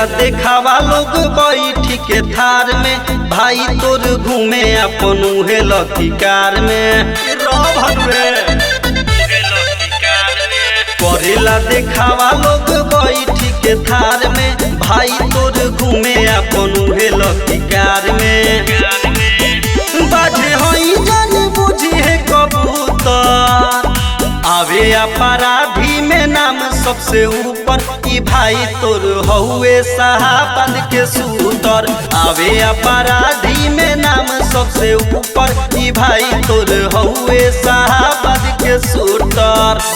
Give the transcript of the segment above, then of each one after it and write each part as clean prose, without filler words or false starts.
करेला देखावा लोग बैठी के थार में, भाई तोर घूमे अपन उहे लकी कार में। करेला देखावा लोग बैठी के थार में, भाई तोर घूमे अपन उहे लकी कार में। बाजे होई जानी बुझी है कबूतर, आवे अपराधी में नाम सबसे ऊपर, ई भाई तोर हउए साहबाद के सूतर। आवे अपराधी में नाम सबसे ऊपर, ई भाई तोर हउए साहबाद के सूतर।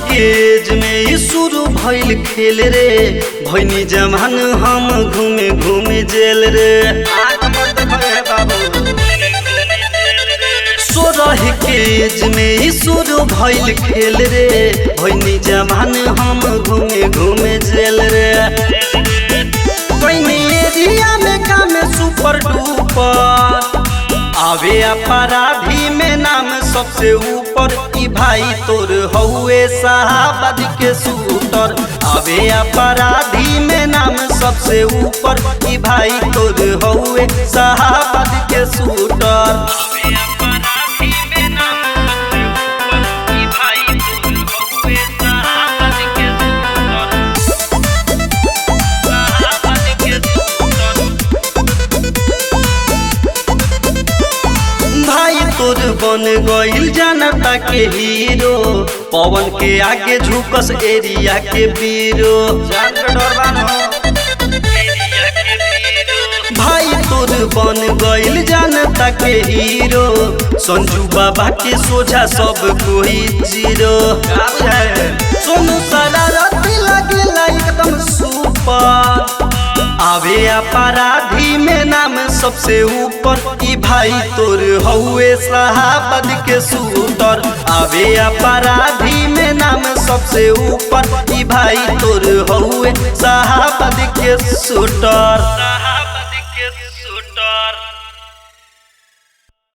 केज में शुरू भइल खेल रे, भैनी जमान हम घूमे घूमे जेल रे। 16 केज में शुरू भइल खेल रे, भैनी जमान हम घूमे घूमे जेल रे। भैनी एरिया में काम सुपर डुपर, आवे अपराधी में नाम सबसे ऊपर, ई भाई तोर हउए साहबाद के सूतर। आवे अपराधी में नाम सबसे ऊपर, ई भाई तोर हउए साहबाद के सूतर। तोर बन गइल जनता के हीरो, पवन के आगे झुकस एरिया के बीरो। भाई तोर बन गइल जनता के हीरो, संजू बाबा के सोझा सब कोई जीरो। सोनू शरारती लगेला एकदम सुपर, आवे अपराधी में नाम सबसे ऊपर, ई भाई तोर हउए साहबाद के सूतर। आवे अपराधी में नाम सबसे ऊपर, ई भाई तोर हउए साहबाद के सूतर।